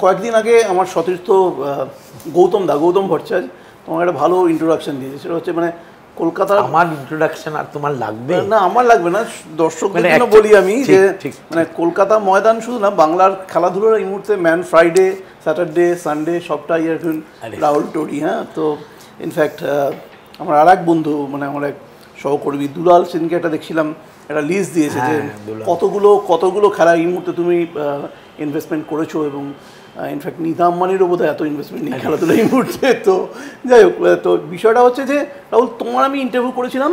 কয়েকদিন আগে আমার সতীর্থ গৌতম ভট্টাচার্য তোমাকে একটা ভালো ইন্ট্রোডাকশন দিয়েছে, সেটা হচ্ছে মানে কলকাতার। আমার ইন্ট্রোডাকশন আর তোমার লাগবে না, আমার লাগবে না, দর্শকদের জন্য বলি আমি যে মানে কলকাতা ময়দান শুধু না, বাংলার খেলাধুলার এই মুহূর্তে ম্যান ফ্রাইডে, স্যাটারডে, সানডে সবটাই এখন রাহুল টোরি। হ্যাঁ, তো ইনফ্যাক্ট আমার আর এক বন্ধু, মানে আমার এক সহকর্মী দুলাল সেনকে একটা দেখছিলাম, একটা লিস্ট দিয়েছে যে কতগুলো খেলা এই মুহূর্তে তুমি ইনভেস্টমেন্ট করেছো, এবং ইনফ্যাক্ট নিতা আম্বানিরও বোধহয় এত ইনভেস্টমেন্ট নেই খেলাধুলা এই মুহূর্তে। তো যাই হোক, তো বিষয়টা হচ্ছে যে রাহুল, তোমার আমি ইন্টারভিউ করেছিলাম,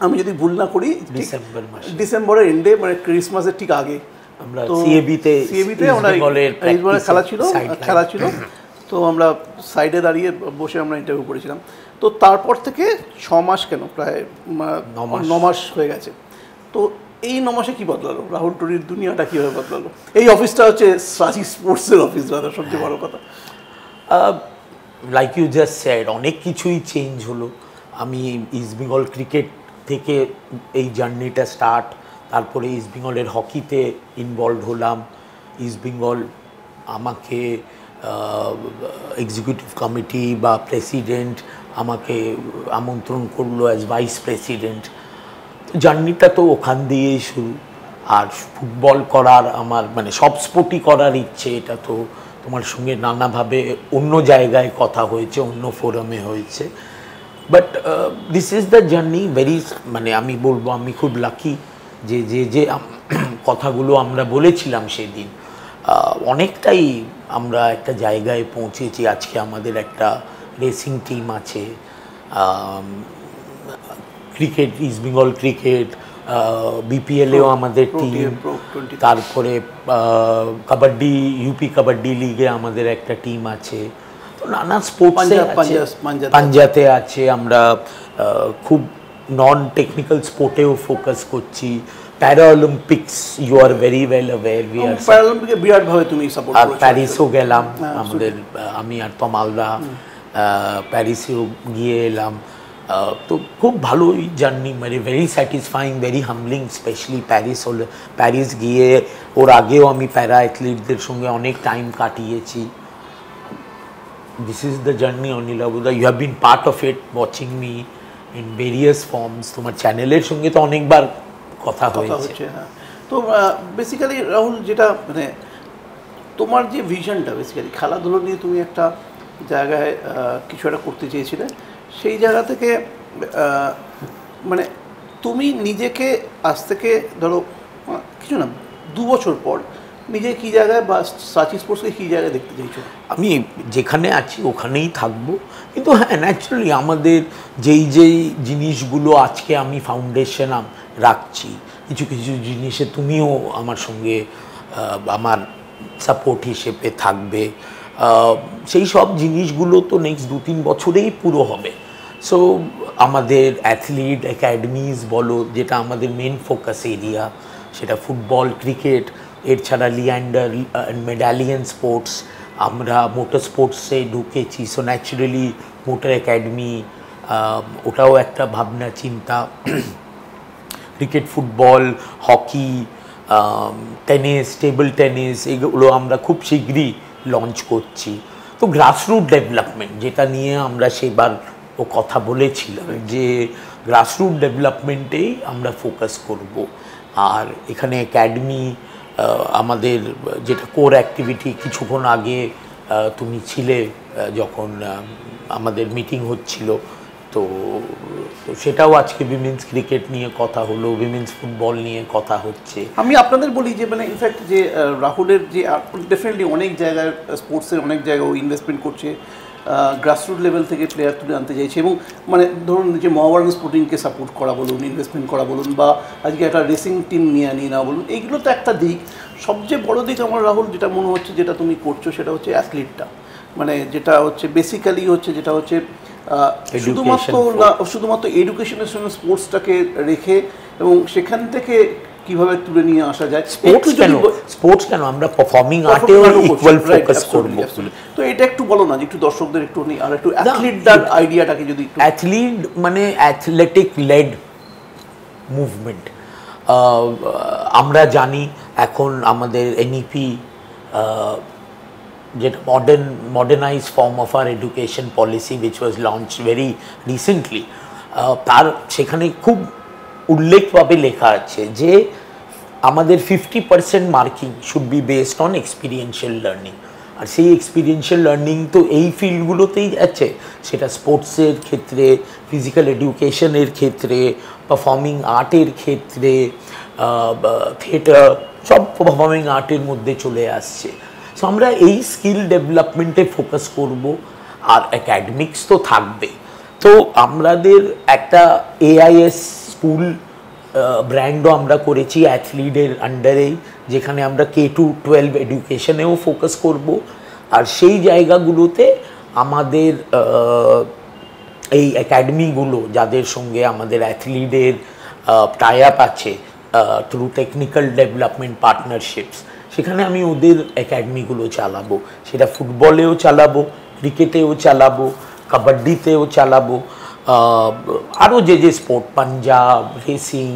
আমি যদি ভুল না করি ডিসেম্বরের এন্ডে, মানে ক্রিসমাসের ঠিক আগে। আমরা সিএবিতে আমরা খেলা ছিল, তো আমরা সাইডে দাঁড়িয়ে বসে আমরা ইন্টারভিউ করেছিলাম। তো তারপর থেকে 6 মাস, কেন প্রায় 9 মাস হয়ে গেছে। তো এই 9 মাসে কী বদলালো? রাহুল টোরির দুনিয়াটা কীভাবে বদলালো? এই অফিসটা হচ্ছে সাচি স্পোর্টসের অফিস, দাদা, সবচেয়ে বড় কথা। লাইক ইউ জাস্ট সেড, অনেক কিছুই চেঞ্জ হলো। আমি ইস্ট বেঙ্গল ক্রিকেট থেকে এই জার্নিটা স্টার্ট, তারপরে ইস্ট বেঙ্গলের হকিতে ইনভলভ হলাম। ইস্ট বেঙ্গল আমাকে এক্সিকিউটিভ কমিটি বা প্রেসিডেন্ট আমাকে আমন্ত্রণ করলো অ্যাজ ভাইস প্রেসিডেন্ট। জার্নিটা তো ওখান দিয়েই শুরু। আর ফুটবল করার আমার, মানে সব স্পোর্টই করার ইচ্ছে, এটা তো তোমার সঙ্গে নানাভাবে অন্য জায়গায় কথা হয়েছে, অন্য ফোরামে হয়েছে। But this is the journey very, মানে আমি বলবো আমি খুব লাকি যে যে যে কথাগুলো আমরা বলেছিলাম সেদিন, অনেকটাই আমরা একটা জায়গায় পৌঁছেছি। আজকে আমাদের একটা রেসিং টিম আছে, ক্রিকেট, ইস্ট বেঙ্গল ক্রিকেট, বিপিএলেও আমাদের টিম, তারপরে কাবাডি, ইউপি কাবাডি লিগে আমাদের একটা টিম আছে, তো নানা স্পোর্টসে আছে, পাঞ্জাতে আছে। আমরা খুব নন টেকনিক্যাল স্পোর্টেও ফোকাস করছি। Para Olympics, you are very well aware, we are প্যারাঅলিম্পিকে বিরাটভাবে তুমি সাপোর্ট করছো। আর প্যারিসও গেলাম, আমাদের আমি আর তমালদা প্যারিসেও গিয়ে এলাম। তো খুব ভালোই জার্নি, মানে very satisfying, very humbling. Especially Paris গিয়ে, ওর আগেও আমি প্যারা অ্যাথলিটদের সঙ্গে অনেক টাইম কাটিয়েছি। This is the journey Anil Abuda, you have been part of it, watching me in various forms. তোমার চ্যানেলের সঙ্গে তো অনেকবার কথা হয়েছে। হ্যাঁ, তো বেসিক্যালি রাহুল, যেটা মানে তোমার যে ভিশনটা, বেসিক্যালি খেলাধুলো নিয়ে তুমি একটা জায়গায় কিছু একটা করতে চেয়েছিলে, সেই জায়গা থেকে মানে তুমি নিজেকে আজ থেকে ধরো কিছু না 2 বছর পর নিজে কী জায়গায় বা সাচি স্পোর্টসকে কী জায়গায় দেখতে চাইছো? আমি যেখানে আছি ওখানেই থাকবো, কিন্তু হ্যাঁ, ন্যাচারালি আমাদের যেই জিনিসগুলো আজকে আমি ফাউন্ডেশন রাখছি, কিছু কিছু জিনিসে তুমিও আমার সঙ্গে আমার সাপোর্ট হিসেবে থাকবে। সেই সব জিনিসগুলো তো নেক্সট 2-3 বছরেই পুরো হবে। সো আমাদের অ্যাথলিট একাডেমিজ বলো, যেটা আমাদের মেন ফোকাস এরিয়া, সেটা ফুটবল, ক্রিকেট, এর ছাড়া লিয়ান্ডার মেডালিয়ান স্পোর্টস, আমরা মোটর স্পোর্টসে ঢুকেছি। সো ন্যাচারালি মোটর একাডেমি, ওটাও একটা ভাবনা চিন্তা। Cricket, football, hockey, tennis, table tennis, এগুলো আমরা খুব শীঘ্রই লঞ্চ করছি। তো গ্রাসরুট ডেভেলপমেন্ট, যেটা নিয়ে আমরা সেবার ও কথা বলেছিলাম, যে গ্রাসরুট ডেভেলপমেন্টেই আমরা ফোকাস করব। আর এখানে একাডেমি আমাদের যেটা কোর অ্যাক্টিভিটি, কিছুক্ষণ আগে তুমি ছিলে যখন আমাদের মিটিং হচ্ছিল, তো সেটাও আজকে উইমেন্স ক্রিকেট নিয়ে কথা হলো, উইমেন্স ফুটবল নিয়ে কথা হচ্ছে। আমি আপনাদের বলি যে মানে ইনফ্যাক্ট যে রাহুলের যে ডেফিনেটলি অনেক জায়গায় স্পোর্টসের অনেক জায়গায় ও ইনভেস্টমেন্ট করছে, গ্রাসরুট লেভেল থেকে প্লেয়ার তুলে আনতে চাইছে, এবং মানে ধরুন যে মহাবারণ স্পোর্টিংকে সাপোর্ট করা বলুন, ইনভেস্টমেন্ট করা বলুন, বা আজকে একটা রেসিং টিম নিয়ে নেওয়া বলুন, এইগুলো তো একটা দিক। সবচেয়ে বড় দিক আমার রাহুল যেটা মনে হচ্ছে, যেটা তুমি করছো, সেটা হচ্ছে অ্যাথলিটটা, মানে যেটা হচ্ছে বেসিক্যালি হচ্ছে, যেটা হচ্ছে শুধুমাত্র এডুকেশনের সঙ্গে স্পোর্টসটাকে রেখে, এবং সেখান থেকে কিভাবে তুলে নিয়ে আসা যায়। স্পোর্টস কেন, আমরা পারফর্মিং আর্টেও ইকুয়াল ফোকাস করব। তো এটা একটু বলো না, যে একটু দর্শকদের একটু আর একটু অ্যাথলিটটার আইডিয়াটাকে যদি। অ্যাথলিট মানে অ্যাথলেটিক লেড মুভমেন্ট। আমরা জানি এখন আমাদের এনইপি যেটা modernise form of our education policy which was launch very recently, তার সেখানে খুব উল্লেখভাবে লেখা আছে যে আমাদের 50% marking should be based on experiential learning. আর সেই এক্সপিরিয়েন্সিয়াল লার্নিং তো এই ফিল্ডগুলোতেই আছে, সেটা স্পোর্টসের ক্ষেত্রে, ফিজিক্যাল এডুকেশনের ক্ষেত্রে, পারফর্মিং আর্টের ক্ষেত্রে, থিয়েটার, সব পারফর্মিং আর্টের মধ্যে চলে আসছে। সো আমরা এই স্কিল ডেভেলপমেন্টে ফোকাস করব, আর অ্যাকাডেমিক্স তো থাকবে। তো আমাদের একটা AIS স্কুল ব্র্যান্ডও আমরা করেছি অ্যাথলিটের আন্ডারেই, যেখানে আমরা K-12 এডুকেশনেও ফোকাস করব। আর সেই জায়গাগুলোতে আমাদের এই একাডেমিগুলো, যাদের সঙ্গে আমাদের অ্যাথলিটের টাই আপ আছে থ্রু টেকনিক্যাল ডেভেলপমেন্ট পার্টনারশিপস, সেখানে আমি ওদের একাডেমিগুলো চালাবো। সেটা ফুটবলেও চালাবো, ক্রিকেটেও চালাবো, কাবাডিতেও চালাবো, আরও যে স্পোর্ট, পাঞ্জাব, রেসিং।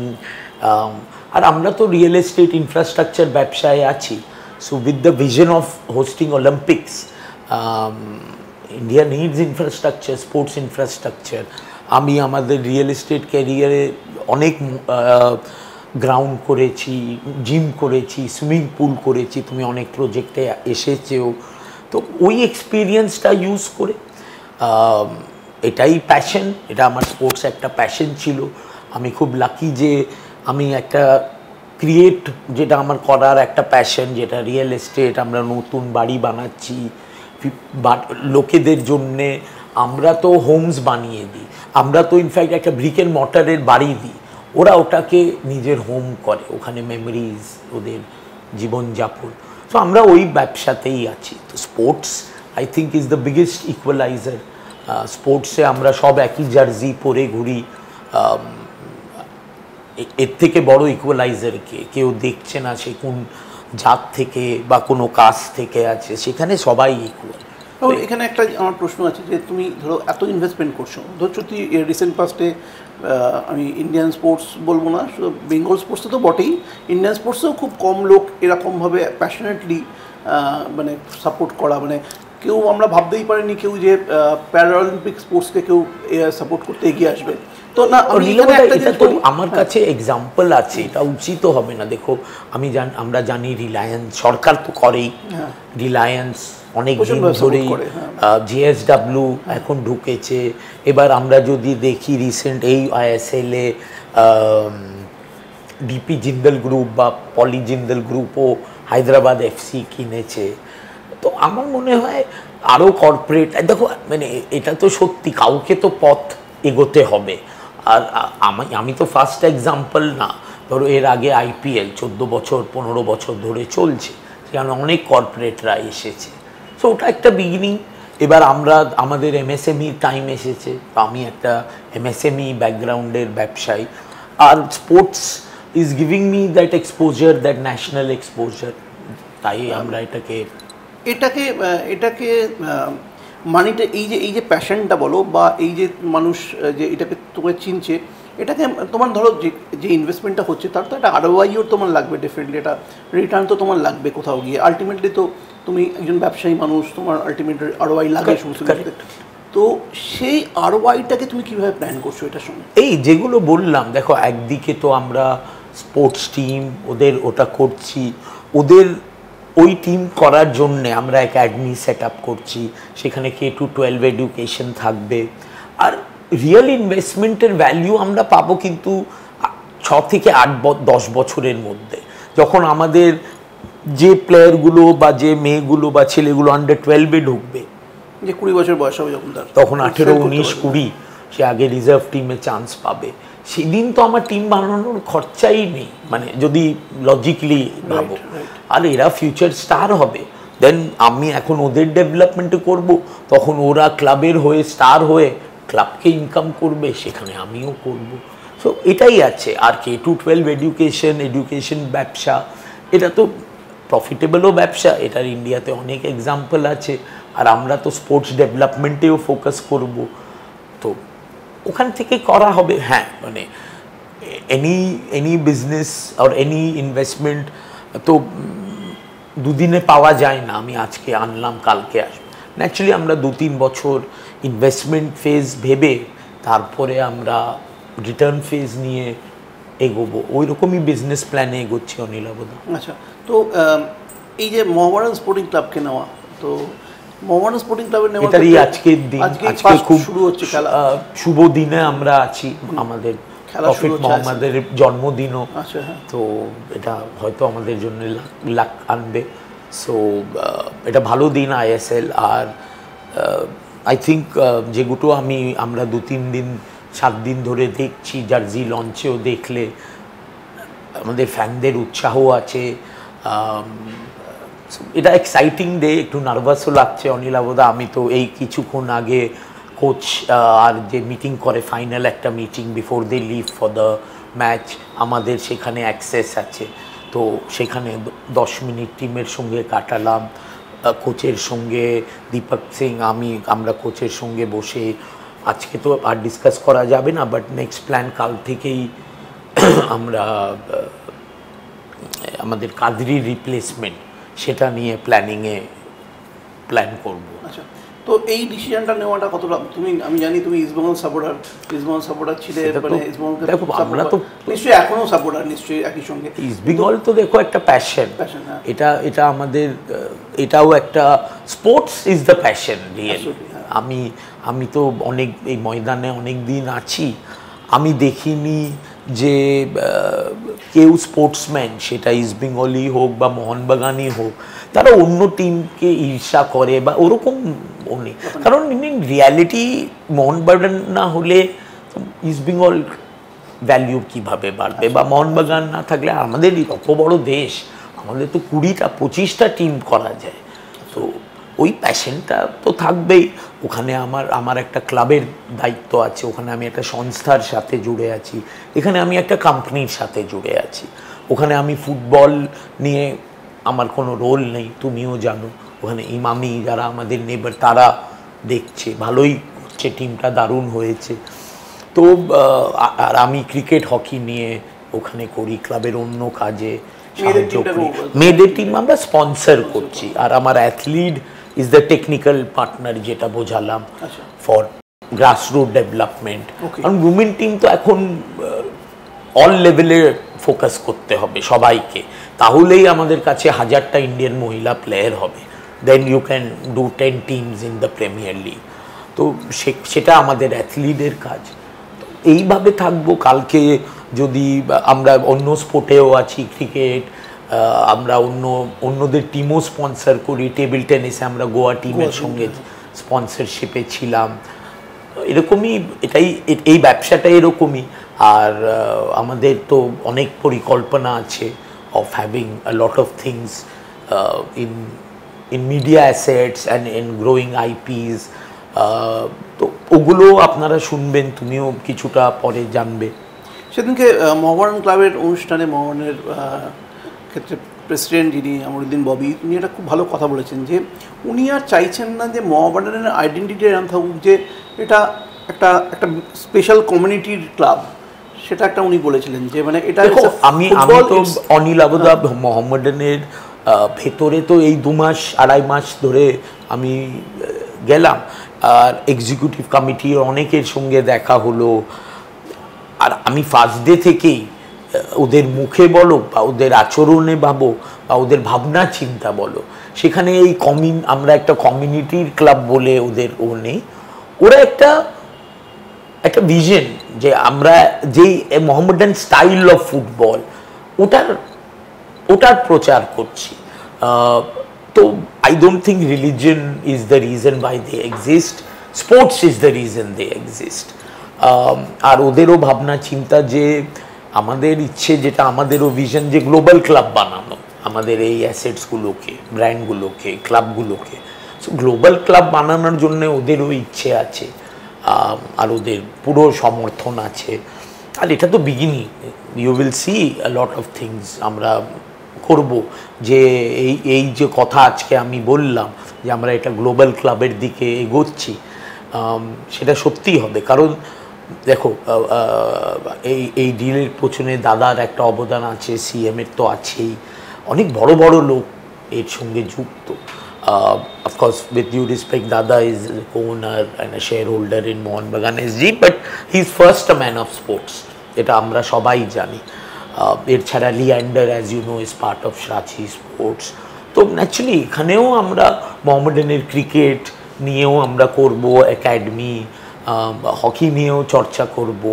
আর আমরা তো রিয়েল এস্টেট ইনফ্রাস্ট্রাকচার ব্যবসায় আছি। So with the vision of hosting Olympics, India needs infrastructure, sports infrastructure. আমি আমাদের রিয়েল এস্টেট ক্যারিয়ারে অনেক গ্রাউন্ড করেছি, জিম করেছি, সুইমিং পুল করেছি, তুমি অনেক প্রজেক্টে এসেছেও। তো ওই এক্সপিরিয়েন্সটা ইউজ করে, এটাই প্যাশন, এটা আমার স্পোর্টস একটা প্যাশন ছিল। আমি খুব লাকি যে আমি একটা ক্রিয়েট, যেটা আমার করার একটা প্যাশন, যেটা রিয়েল এস্টেট, আমরা নতুন বাড়ি বানাচ্ছি লোকেদের জন্যে। আমরা তো হোমস বানিয়ে দিই, আমরা তো ইনফ্যাক্ট একটা ব্রিক অ্যান্ড মর্টারের বাড়ি দিই, ওরা ওটাকে নিজের হোম করে, ওখানে মেমোরিজ, ওদের জীবনযাপন। তো আমরা ওই ব্যবসাতেই আছি। তো sports I think is the biggest equaliser. স্পোর্টসে আমরা সব একই জার্সি পরে ঘুরি, এর থেকে বড় ইকুয়ালাইজারকে কেউ দেখছে না, সে কোন জাত থেকে বা কোনো কাস্ট থেকে আছে, সেখানে সবাই ইকুয়াল। এখানে একটা আমার প্রশ্ন আছে যে তুমি ধরো এত ইনভেস্টমেন্ট করছো, ধরছো তুই রিসেন্ট পাস্টে, আমি ইন্ডিয়ান স্পোর্টস বলবো না, বেঙ্গল স্পোর্টসে তো বটেই, ইন্ডিয়ান স্পোর্টসেও খুব কম লোক এরকমভাবে প্যাশনেটলি মানে সাপোর্ট করা, মানে কেউ আমরা ভাবতেই পারিনি কেউ যে প্যারাঅলিম্পিক স্পোর্টসকে কেউ সাপোর্ট করতে এগিয়ে আসবে। তো না, এটা তো আমার কাছে এক্সাম্পল আছে, এটা উচিত হবে না। দেখো আমরা জানি রিলায়েন্স, সরকার তো করেই, রিলায়েন্স অনেক দিন ধরেই, JSW এখন ঢুকেছে। এবার আমরা যদি দেখি রিসেন্ট এই ISL-এ DP জিন্দল গ্রুপ বা পলি জিন্দল গ্রুপও হায়দ্রাবাদ FC কিনেছে। তো আমার মনে হয় আরও কর্পোরেট, দেখো মানে এটা তো সত্যি, কাউকে তো পথ এগোতে হবে। আর আমি তো ফার্স্ট এক্সাম্পল না, ধরো এর আগে IPL 14 বছর 15 বছর ধরে চলছে, সেখানে অনেক কর্পোরেটরা এসেছে। সো ওটা একটা বিগিনিং। এবার আমাদের MSME টাইম এসেছে, আমি একটা MSME ব্যাকগ্রাউন্ডের ব্যবসায়ী, আর sports is giving me that exposure, that national exposure. তাই আমরা এটাকে মানিটা, এই যে প্যাশনটা বলো, বা এই যে মানুষ যে এটাকে তোমাকে চিনছে, এটাকে তোমার ধরো যে ইনভেস্টমেন্টটা হচ্ছে তার তো একটা ROI-ও তোমার লাগবে, ডেফিনেটলি একটা রিটার্ন তো তোমার লাগবে কোথাও গিয়ে। আলটিমেটলি তো তুমি একজন ব্যবসায়ী মানুষ, তোমার আলটিমেট ROI লাগে সমস্ত কিছু। তো সেই ROI-টাকে তুমি কীভাবে প্ল্যান করছো এটার সঙ্গে? এই যেগুলো বললাম, দেখো একদিকে তো আমরা স্পোর্টস টিম ওটা করছি, ওদের ওই টিম করার জন্যে আমরা একাডেমি সেট আপ করছি, সেখানে K-12 এডুকেশন থাকবে। আর রিয়েল ইনভেস্টমেন্টের ভ্যালিউ আমরা পাবো কিন্তু 6 থেকে 8-10 বছরের মধ্যে, যখন আমাদের যে প্লেয়ারগুলো বা যে মেয়েগুলো বা ছেলেগুলো আন্ডার 12-এ ঢুকবে, যে 20 বছর বয়স হবে যখন, তখন 18, 19, 20 সে আগে রিজার্ভ টিমে চান্স পাবে। সেদিন তো আমার টিম বানানোর খরচাই নেই, মানে যদি লজিক্যালি ভাবো। আর এরা ফিউচার স্টার হবে, দেন আমি এখন ওদের ডেভেলপমেন্টে করব, তখন ওরা ক্লাবের হয়ে স্টার হয়ে ক্লাবকে ইনকাম করবে, সেখানে আমিও করব। সো এটাই আছে। আর K-12 এডুকেশন ব্যবসা, এটা তো প্রফিটেবলও ব্যবসা, এটার ইন্ডিয়াতে অনেক এক্সাম্পল আছে। আর আমরা তো স্পোর্টস ডেভেলপমেন্টেও ফোকাস করব, তো ওখান থেকে করা হবে। হ্যাঁ, মানে এনি বিজনেস আর এনি ইনভেস্টমেন্ট তো দুদিনে পাওয়া যায় না, আমি আজকে আনলাম কালকে আসবো। ন্যাচুরালি আমরা 2-3 বছর ইনভেস্টমেন্ট ফেজ ভেবে তারপরে আমরা রিটার্ন ফেজ নিয়ে এগোবো, ওই রকমই বিজনেস প্ল্যানে এগোচ্ছি অনিলাবদা। আচ্ছা, তো এই যে মোহামেডান স্পোর্টিং ক্লাবকে নেওয়া, তো মোহামেডান স্পোর্টিং ক্লাবের নেওয়া এটারই আজকের দিন, আজকে খুব শুরু হচ্ছে খেলা, শুভ দিনে আমরা আছি, আমাদের প্রফেট মোহাম্মদের জন্মদিনও। তো এটা হয়তো আমাদের জন্য লাক আনবে। সো এটা ভালো দিন আইএসএল। আর আই থিঙ্ক যেগুলো আমরা 2-3-7 দিন ধরে দেখছি, জার্সি লঞ্চেও দেখলে আমাদের ফ্যানদের উৎসাহ আছে, এটা এক্সাইটিং ডে। একটু নার্ভাসও লাগছে অনিলাবদা, আমি তো এই কিছুক্ষণ আগে কোচ আর যে মিটিং করে ফাইনাল একটা meeting before they leave for the match, আমাদের সেখানে অ্যাক্সেস আছে, তো সেখানে 10 মিনিট টিমের সঙ্গে কাটালাম, কোচের সঙ্গে দীপক সিং আমরা কোচের সঙ্গে বসে, আজকে তো আর ডিসকাস করা যাবে না, বাট নেক্সট প্ল্যান কাল থেকেই আমরা আমাদের কাদরির রিপ্লেসমেন্ট সেটা নিয়ে প্ল্যান করব। আচ্ছা, তো এই ডিসিশনটা নেওয়াটা কতটা, আমি জানি তুমি ইস্টবেঙ্গল সাপোর্টার ছিলে, মানে দেখো আমরা তো নিশ্চয়ই এখনো সাপোর্টার, নিশ্চয়ই একই সঙ্গে ইস্টবেঙ্গল তো দেখো একটা প্যাশন, এটা আমাদের, এটাও একটা sports is the passion really. আমি তো এই ময়দানে অনেক দিন আছি, আমি দেখিনি যে কেউ স্পোর্টসম্যান, সেটা ইস্টবেঙ্গলই হোক বা মোহনবাগানই হোক, তারা অন্য টিমকে ঈর্ষা করে বা ওরকম নেই। কারণ ইন রিয়ালিটি মোহনবাগান না হলে ইস্টবেঙ্গল ভ্যালিউ কীভাবে বাড়বে, বা মোহনবাগান না থাকলে আমাদের অত বড় দেশ, আমাদের তো 20-25টা টিম করা যায়। তো ওই প্যাশনটা তো থাকবেই। ওখানে আমার একটা ক্লাবের দায়িত্ব আছে, ওখানে আমি একটা সংস্থার সাথে জুড়ে আছি, এখানে আমি একটা কোম্পানির সাথে জুড়ে আছি, ওখানে আমি ফুটবল নিয়ে আমার কোনো রোল নেই, তুমিও জানো। ওখানে ইমামি যারা আমাদের নেবার তারা দেখছে, ভালোই হচ্ছে, টিমটা দারুণ হয়েছে। তো আর আমি ক্রিকেট হকি নিয়ে ওখানে করি, ক্লাবের অন্য কাজে সাহায্য করি, মেয়েদের টিম আমরা স্পন্সর করছি, আর আমার athlete is the technical partner, যেটা বোঝালাম, ফর গ্রাসরুট ডেভেলপমেন্ট। কারণ উইমেন টিম তো এখন অল লেভেলে ফোকাস করতে হবে সবাইকে, তাহলেই আমাদের কাছে 1000টা ইন্ডিয়ান মহিলা প্লেয়ার হবে, then you can do 10 teams in the premier league. তো সেটা আমাদের অ্যাথলিটের কাজ। এইভাবে থাকবো। কালকে যদি আমরা অন্য স্পোর্টেও আছি, ক্রিকেট, আমরা অন্যদের টিমও স্পন্সর করি, টেবিল টেনিসে আমরা গোয়া টিমের সঙ্গে স্পন্সরশিপে ছিলাম, এরকমই এই ব্যবসাটা এরকমই। আর আমাদের তো অনেক পরিকল্পনা আছে of having a lot of things in media assets and in growing IPs, তো ওগুলো আপনারা শুনবেন, তুমিও কিছুটা পরে জানবে। সেদিনকে মোহামেডান ক্লাবের অনুষ্ঠানে মোহামেডানের ক্ষেত্রে প্রেসিডেন্ট যিনি আমরুদ্দিন ববি, উনি একটা খুব ভালো কথা বলেছেন যে উনি আর চাইছেন না যে মোহামেডানের আইডেন্টিটি এরকম থাকুক যে এটা একটা স্পেশাল কমিউনিটির ক্লাব, সেটা একটা উনি বলেছিলেন যে মানে এটা আমি তো অনিলাবদা মোহামেডানের ভেতরে তো এই 2-2.5 মাস ধরে আমি গেলাম, আর এক্সিকিউটিভ কমিটির অনেকের সঙ্গে দেখা হলো, আর আমি ফার্স্ট ডে থেকেই ওদের মুখে বলো বা ওদের আচরণে ভাবো বা ওদের ভাবনা চিন্তা বলো, সেখানে আমরা একটা কমিউনিটির ক্লাব বলে ওদের নেই, ওরা একটা ভিশন যে আমরা যেই মোহামেডান স্টাইল অফ ফুটবল ওটার প্রচার করছি। তো I don't think religion is the reason why they exist, sports is the reason they exist. আর ওদেরও ভাবনা চিন্তা যে আমাদের ইচ্ছে, যেটা আমাদেরও ভিশন, যে গ্লোবাল ক্লাব বানানো, আমাদের এই অ্যাসেটসগুলোকে, ব্র্যান্ডগুলোকে, ক্লাবগুলোকে। সো গ্লোবাল ক্লাব বানানোর জন্য ওদেরও ইচ্ছে আছে, আর ওদের পুরো সমর্থন আছে। আর এটা তো beginning, you will see a lot of things আমরা করব, যে এই যে কথা আজকে আমি বললাম যে আমরা এটা গ্লোবাল ক্লাবের দিকে এগোচ্ছি, সেটা সত্যিই হবে। কারণ দেখো এই ডিলের পেছনে দাদার একটা অবদান আছে, সিএমের তো আছেই, অনেক বড় বড় লোক এর সঙ্গে যুক্ত। Of course with due respect, Dada is owner and a share holder in Mohun Bagan SG, but he is first a man of sports, এটা আমরা সবাই জানি। এছাড়া Leander as you know is part of Ranchi sports. তো ন্যাচুরালি এখানেও আমরা মোহামেডানের ক্রিকেট নিয়েও আমরা করব একাডেমি, হকি নিয়েও চর্চা করব।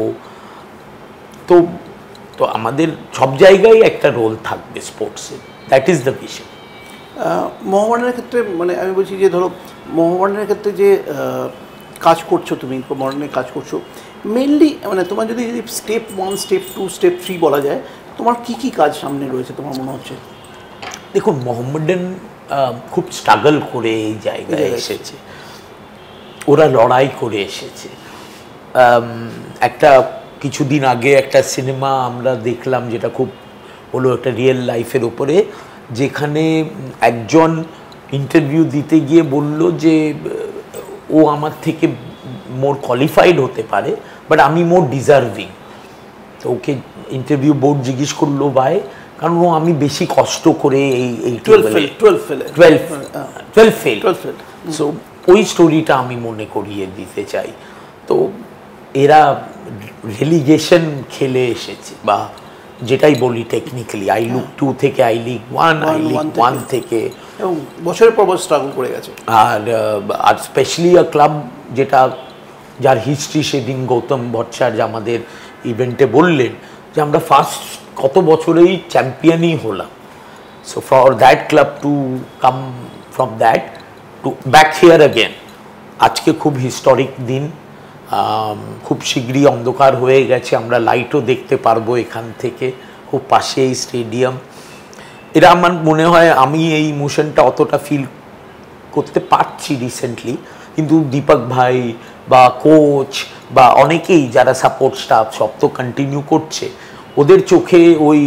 তো তো আমাদের সব জায়গায় একটা রোল থাকবে স্পোর্টসে, দ্যাট ইজ দ্য ভিশন। মোহামেডানের ক্ষেত্রে মানে আমি বলছি যে ধরো মোহামেডানের ক্ষেত্রে যে কাজ করছো, তুমি মোহামেডানে কাজ করছো মেনলি, মানে তোমার যদি স্টেপ 1, স্টেপ 2, স্টেপ 3 বলা যায়, তোমার কি কি কাজ সামনে রয়েছে তোমার মনে হচ্ছে? দেখুন, মোহামেডান খুব স্ট্রাগল করে এই জায়গায় এসেছে, ওরা লড়াই করে এসেছে। একটা কিছুদিন আগে একটা সিনেমা আমরা দেখলাম যেটা খুব হলো একটা রিয়েল লাইফের উপরে, যেখানে একজন ইন্টারভিউ দিতে গিয়ে বলল যে ও আমার থেকে মোর কোয়ালিফাইড হতে পারে, বাট আমি মোর ডিজার্ভিং। তো ওকে ইন্টারভিউ বোর্ড জিজ্ঞেস করলো ভাই, কারণ ও আমি বেশি কষ্ট করে এই 12 ফেল। সো ওই স্টোরিটা আমি মনে করিয়ে দিতে চাই। তো এরা রেলিগেশন খেলে এসেছে, বা যেটাই বলি টেকনিক্যালি আই লিগ 2 থেকে আই লিগ 1, আই লিগ 1 থেকে, এবং বছরের পর বছর স্ট্রাগল করে গেছে। আর স্পেশালি আ ক্লাব যেটা যার হিস্ট্রি সেদিন গৌতম ভট্টাচার্য আমাদের ইভেন্টে বললেন যে আমরা ফার্স্ট কত বছরেই চ্যাম্পিয়নই হলাম। So for that club to come from that to back here again, আজকে খুব হিস্টোরিক দিন। খুব শীঘ্রই অন্ধকার হয়ে গেছে, আমরা লাইটও দেখতে পারবো এখান থেকে, খুব পাশে এই স্টেডিয়াম। এটা আমার মনে হয় আমি এই ইমোশনটা অতটা ফিল করতে পারছি রিসেন্টলি, কিন্তু দীপক ভাই বা কোচ বা অনেকেই যারা সাপোর্ট স্টাফ সব তো কন্টিনিউ করছে, ওদের চোখে ওই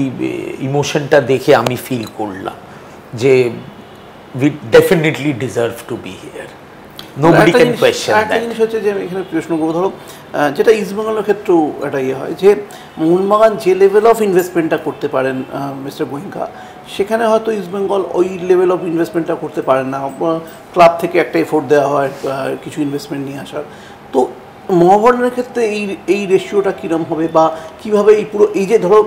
ইমোশনটা দেখে আমি ফিল করলাম যে we definitely deserve two B here, nobody can question that. একটা জিনিস হচ্ছে যে আমি এখানে প্রশ্ন করবো, ধরো যেটা ইস্টবেঙ্গলের ক্ষেত্রেও একটা ইয়ে হয় যে মোহনবাগান যে লেভেল অফ ইনভেস্টমেন্টটা করতে পারেন মিস্টার গোয়েঙ্কা, সেখানে হয়তো ইস্টবেঙ্গল ওই লেভেল অফ ইনভেস্টমেন্টটা করতে পারেন না। ক্লাব থেকে একটা এফোর্ট দেওয়া হয় কিছু ইনভেস্টমেন্ট নিয়ে আসার। তো মোহামেডানের ক্ষেত্রে এই রেশিওটা কীরকম হবে, বা কীভাবে এই পুরো এই যে ধরো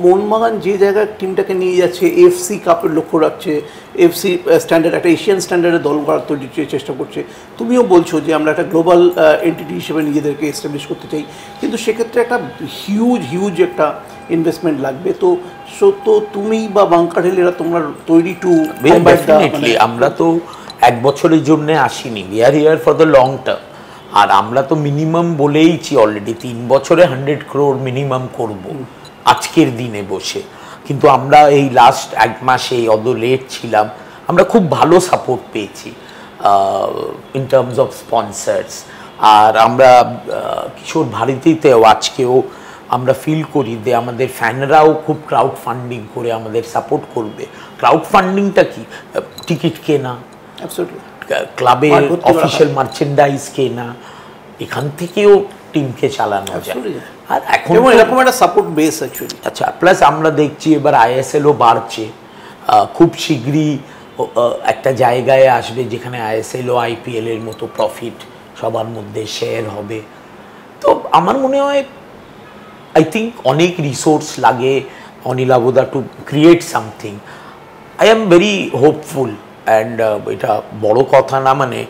মোহনবাগান যে জায়গায় টিমটাকে নিয়ে যাচ্ছে, এফসি কাপের লক্ষ্য রাখছে, এফসি স্ট্যান্ডার্ড একটা এশিয়ান স্ট্যান্ডার্ডের দল করার তৈরির চেষ্টা করছে, তুমিও বলছো যে আমরা একটা গ্লোবাল এন্টিটি হিসেবে নিজেদেরকে এস্টাবলিশ করতে চাই, কিন্তু সেক্ষেত্রে একটা হিউজ একটা ইনভেস্টমেন্ট লাগবে। তো তুমি বা বাঙ্কার হিলেরা তোমরা তৈরি টু? ডেফিনেটলি, আমরা তো এক বছরের জন্য আসিনি, we are here for the long term. আর আমরা তো মিনিমাম বলেইছি অলরেডি 3 বছরে 100 crore মিনিমাম করব আজকের দিনে বসে। কিন্তু আমরা এই লাস্ট 1 মাসে অত লেট ছিলাম, আমরা খুব ভালো সাপোর্ট পেয়েছি ইন টার্মস অফ স্পন্সার্স। আর আমরা কিশোর ভারতীতেও আজকেও আমরা ফিল করি যে আমাদের ফ্যানরাও খুব ক্রাউড ফান্ডিং করে আমাদের সাপোর্ট করবে। ক্রাউড ফান্ডিংটা কি? টিকিট কেনা, ক্লাবের অফিসিয়াল মার্চেন্ডাইজ কেনা, এখান থেকেও টিমকে চালানো যায়। আর এখন এরকম একটা সাপোর্ট বেস অ্যাকচুয়ালি। আচ্ছা, প্লাস আমরা দেখছি এবার আইএসএলও বাড়ছে, খুব শীঘ্রই একটা জায়গায় আসবে যেখানে আইএসএলও আইপিএল এর মতো প্রফিট সবার মধ্যে শেয়ার হবে। তো আমার মনে হয় আই থিঙ্ক অনেক রিসোর্স লাগে অনিল আবোদা to create something. I am very hopeful and এটা বড় কথা না, মানে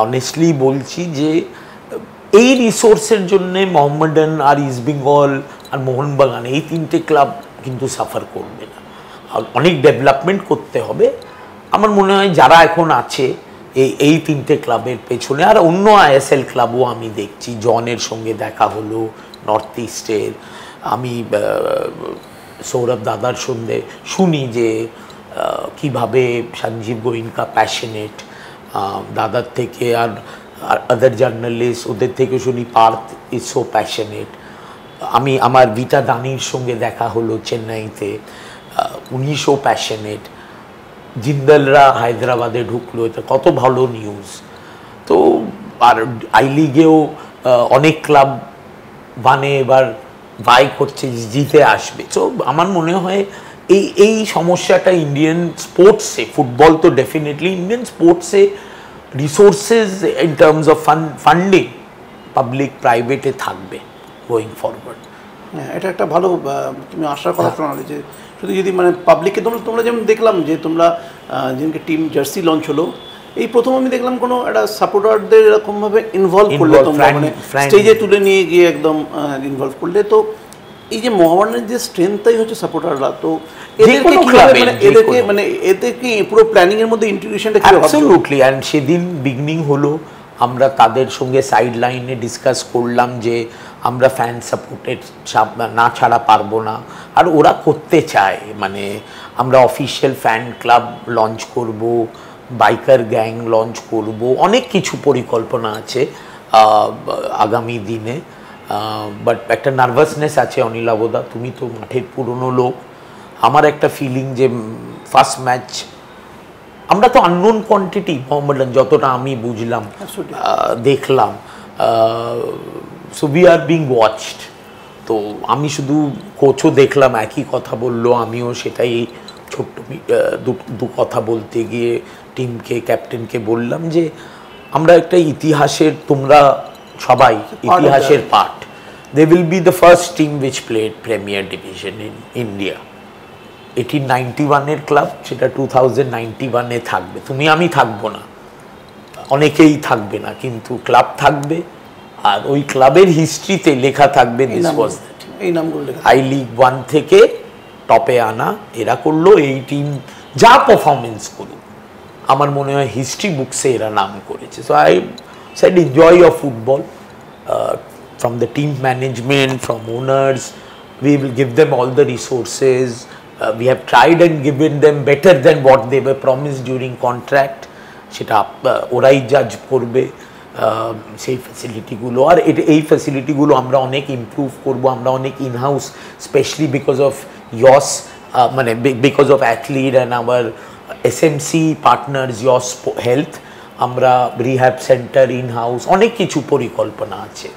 অনেস্টলি বলছি যে এই রিসোর্সের জন্যে মোহামেডান আর ইস্টবেঙ্গল আর মোহনবাগান এই 3টে ক্লাব কিন্তু সাফার করবে না। আর অনেক ডেভেলপমেন্ট করতে হবে আমার মনে হয় যারা এখন আছে এই 3টে ক্লাবের পেছনে। আর অন্য আইএসএল ক্লাবও আমি দেখছি, জনের সঙ্গে দেখা হলো নর্থ ইস্টের, আমি সৌরভ দাদার সঙ্গে শুনি যে কিভাবে সঞ্জীব গোয়েঙ্কা প্যাশনেট, দাদার থেকে আর আদার জার্নালিস্ট ওদের থেকে শুনি পার্থ ইজ সো প্যাশনেট। আমি আমার ভিটা দানির সঙ্গে দেখা হলো চেন্নাইতে, উনি সো প্যাশনেট। জিন্দালরা হায়দ্রাবাদে ঢুকলো, এটা কত ভালো নিউজ। তো আর আই লিগেও অনেক ক্লাব এবার ভাই করছে জিতে আসবে। তো আমার মনে হয় এই সমস্যাটা ইন্ডিয়ান স্পোর্টসে, ফুটবল তো ডেফিনেটলি, ইন্ডিয়ান স্পোর্টসে resources in terms of funding public প্রাইভেটে থাকবে গোয়িং ফরওয়ার্ড। হ্যাঁ, এটা একটা ভালো তুমি আশার কথা শোনালে, যে শুধু যদি মানে পাবলিককে তোমরা যেমন দেখলাম যে তোমরা যেদিনকে টিম জার্সি লঞ্চ হলো, এই প্রথম আমি দেখলাম কোনো একটা সাপোর্টারদের এরকমভাবে ইনভলভ করলে তোমরা, মানে স্টেজে তুলে নিয়ে গিয়ে একদম ইনভলভ করলে। তো এই যে মোহামেডানের যে স্ট্রেংথটাই হচ্ছে সাপোর্টাররা, তো এদেরকে মানে এতে কি পুরো প্ল্যানিং এর মধ্যে ইন্টিগ্রেশনটা কি? অ্যাবসলিউটলি। অ্যান্ড সেদিন বিগিনিং হলো, আমরা তাদের সঙ্গে সাইড লাইনে ডিসকাস করলাম যে আমরা ফ্যান সাপোর্টেড না ছাড়া পারবো না, আর ওরা করতে চায়। মানে আমরা অফিসিয়াল ফ্যান ক্লাব লঞ্চ করব, বাইকার গ্যাং লঞ্চ করব, অনেক কিছু পরিকল্পনা আছে আগামী দিনে। বাট একটা নার্ভাসনেস আছে অনিলাবদা, তুমি তো মাঠের পুরনো লোক। আমার একটা ফিলিং যে ফার্স্ট ম্যাচ আমরা তো আননোন কোয়ান্টিটি মোহামেডান, যতটা আমি বুঝলাম দেখলাম, so we are being watched. তো আমি শুধু কোচও দেখলাম একই কথা বললো, আমিও সেটাই ছোট্ট দু কথা বলতে গিয়ে টিমকে, ক্যাপ্টেনকে বললাম যে আমরা একটা ইতিহাসের, তোমরা সবাই ইতিহাসের part. They will be the first team which played premier division in India. 1891-এর ক্লাব, সেটা 2091-এ থাকবে। তুমি আমি থাকবো না, অনেকেই থাকবে না, কিন্তু ক্লাব থাকবে। আর ওই ক্লাবের হিস্ট্রিতে লেখা থাকবে দিস ওয়াজ দ্যাট, এই নামগুলো আই লিগ 1 থেকে টপে আনা এরা করলো। এই টিম যা পারফরমেন্স করুক, আমার মনে হয় হিস্ট্রি বুকসে এরা নাম করেছে। So I said enjoy your football from the team management, from owners, we will give them all the resources. We have tried and given them better than what they were promised during contract. সেটা ওরাই জাজ করবে সেই ফ্যাসিলিটিগুলো। আর এই ফ্যাসিলিটিগুলো আমরা অনেক improve করব, আমরা অনেক ইনহাউস, স্পেশালি বিকজ অফ ইয়স, মানে because of athlete and our SMC partners yes health, আমরা রিহ্যাব সেন্টার ইনহাউস, অনেক কিছু পরিকল্পনা আছে।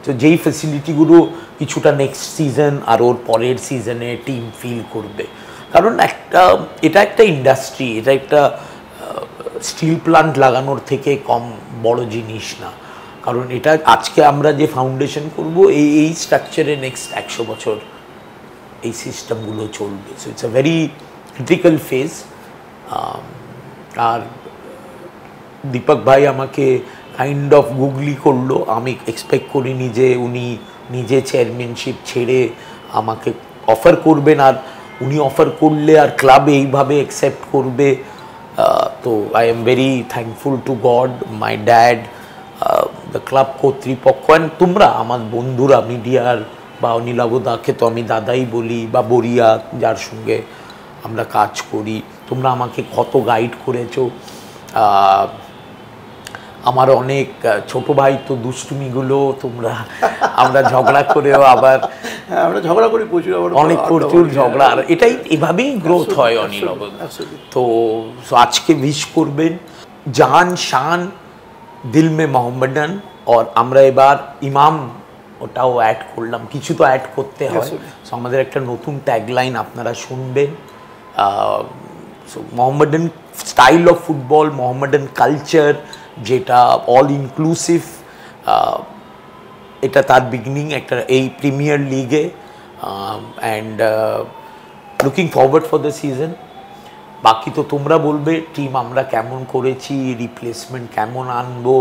তো যেই ফ্যাসিলিটিগুলো কিছুটা নেক্সট সিজন আর ওর পরের সিজনে টিম ফিল করবে। কারণ এটা একটা ইন্ডাস্ট্রি, এটা একটা স্টিল প্লান্ট লাগানোর থেকে কম বড় জিনিস না। কারণ এটা আজকে আমরা যে ফাউন্ডেশন করব, এই স্ট্রাকচারে নেক্সট 100 বছর এই সিস্টেমগুলো চলবে। So it's a very critical phase. আর দীপক ভাই আমাকে কাইন্ড অফ গুগলি করলো, আমি এক্সপেক্ট করিনি যে উনি নিজে চেয়ারম্যানশিপ ছেড়ে আমাকে অফার করবেন, আর উনি অফার করলে আর ক্লাব এইভাবে অ্যাকসেপ্ট করবে। তো I am very thankful to god, my dad, the club কর্তৃপক্ষ, অ্যান্ড তোমরা আমার বন্ধুরা মিডিয়ার, বা অনিলাবদাকে তো আমি দাদাই বলি, বা বরিয়া যার সঙ্গে আমরা কাজ করি, তোমরা আমাকে কত গাইড করেছো। আমার অনেক ছোট ভাই তো দুষ্টুমিগুলো তোমরা, আমরা ঝগড়া করেও আবার আমরা ঝগড়া করি প্রচুর, অনেক প্রচুর ঝগড়া, আর এটাই এভাবেই গ্রোথ হয় অনিলাবদা। তো আজকে উইশ করবেন জান শান দিল মে মোহামেডান। আর আমরা এবার ইমাম ওটাও অ্যাড করলাম, কিছু তো অ্যাড করতে হয়। সো আমাদের একটা নতুন ট্যাগলাইন আপনারা শুনবেন, so Mohammedan style of football, Mohammedan culture, যেটা অল ইনক্লুসিভ, এটা তার বিগিনিং একটা এই প্রিমিয়ার লিগে। And looking forward for the season. বাকি তো তোমরা বলবে টিম আমরা কেমন করেছি, রিপ্লেসমেন্ট কেমন আনবো,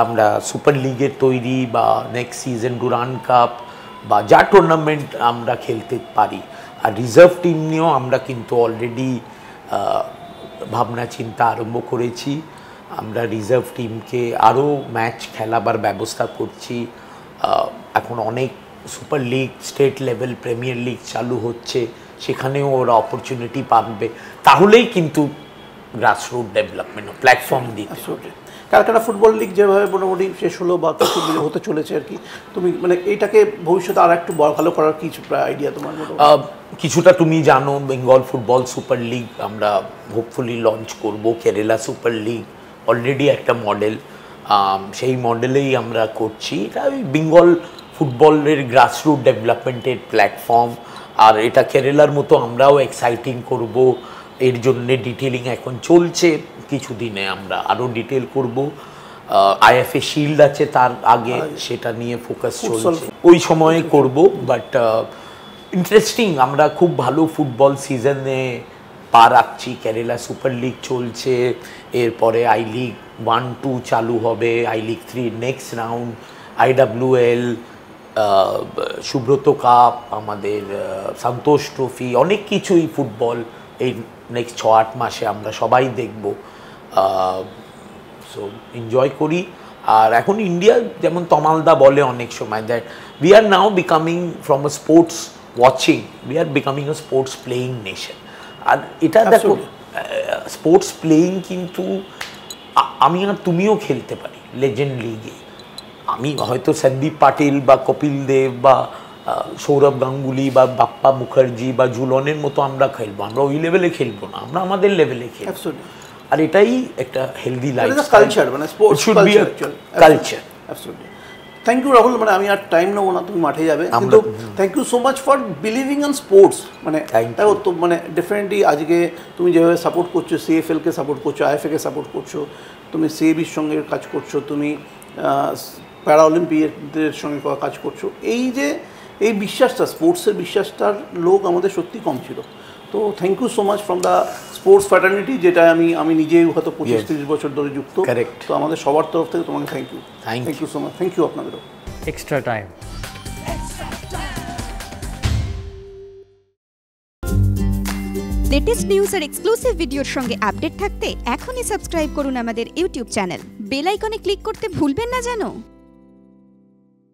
আমরা সুপার লিগের তৈরি, বা নেক্সট সিজন ডুরান্ড কাপ, বা যা টুর্নামেন্ট আমরা খেলতে পারি। আর রিজার্ভ টিম নিয়েও আমরা কিন্তু অলরেডি ভাবনা চিন্তা আরম্ভ করেছি। আমরা রিজার্ভ টিমকে আরও ম্যাচ খেলাবার ব্যবস্থা করছি। এখন অনেক super league, state level, premier league চালু হচ্ছে, সেখানেও ওরা অপরচুনিটি পাবে। তাহলেই কিন্তু গ্রাসরুট ডেভেলপমেন্ট প্ল্যাটফর্ম দিতে হবে। ক্যালকাটা ফুটবল লিগ যেভাবে মোটামুটি শেষ হলো বা কিছু হতে চলেছে আর কি, তুমি মানে এইটাকে ভবিষ্যতে আর একটু ভালো করার কিছু আইডিয়া তোমার? কিছুটা তুমি জানো, বেঙ্গল ফুটবল সুপার লিগ আমরা হোপফুলি লঞ্চ করব। কেরালা সুপার লিগ অলরেডি একটা মডেল, সেই মডেলেই আমরা করছি। এটা ওই বেঙ্গল ফুটবলের গ্রাসরুট ডেভেলপমেন্টের প্ল্যাটফর্ম। আর এটা কেরালার মতো আমরাও এক্সাইটিং করব, এর জন্যে ডিটেলিং এখন চলছে, কিছুদিনে আমরা আরও ডিটেল করব। আইএফএ শিল্ড আছে তার আগে, সেটা নিয়ে ফোকাস চলছে, ওই সময়ে করব। বাট ইন্টারেস্টিং, আমরা খুব ভালো ফুটবল সিজনে পা রাখছি। কেরালা সুপার লিগ চলছে, এরপরে আই লিগ 1-2 চালু হবে, I league 3 next round, IWL, Subrata cup, আমাদের সন্তোষ ট্রফি, অনেক কিছুই ফুটবল এই নেক্সট 6-8 মাসে আমরা সবাই দেখব। সো এনজয় করি। আর এখন ইন্ডিয়া, যেমন তমালদা বলে অনেক সময়, that we are now becoming from a sports watching, we are becoming a sports playing nation. আর এটা দেখো, স্পোর্টস প্লেয়িং কিন্তু আমি আর তুমিও খেলতে পারি লেজেন্ড লিগে। আমি হয়তো সন্দীপ পাটিল বা কপিল দেব বা সৌরভ গাঙ্গুলি বা বাপ্পা মুখার্জি বা ঝুলনের মতো আমরা খেলবো, আমরা ওই লেভেলে খেলবো না, আমরা আমাদের লেভেলে খেলবো। আর এটাই একটা হেলদি লাইফ কালচার, মানে sports should be culture. Absolutely. Thank you Rahul, মানে আমি আর টাইম নেবো না, তুমি মাঠে যাবে, কিন্তু thank you so much for believing in sports. মানে তো মানে ডেফিনেটলি আজকে তুমি যেভাবে সাপোর্ট করছো, CFL-কে সাপোর্ট করছো, IFA-কে সাপোর্ট করছো, তুমি CAB-র সঙ্গে কাজ করছো, তুমি প্যারা অলিম্পিয়ানদের সঙ্গে কাজ করছো, এই যে এই বিশ্বাসটা, স্পোর্টসের বিশ্বাসটার লোক আমাদের সত্যি কম ছিল। তো thank you so much from the sports fraternity, যেটা আমি নিজেই হয়তো 25-30 বছর ধরে যুক্ত। তো আমাদের সবার তরফ থেকে তোমাকে thank you so much. Thank you আপনাদেরও। Extra time. লেটেস্ট নিউজ আর এক্সক্লুসিভ ভিডিওর সঙ্গে আপডেট থাকতে এখনই সাবস্ক্রাইব করুন আমাদের ইউটিউব চ্যানেল। বেল আইকনে ক্লিক করতে ভুলবেন না যেন।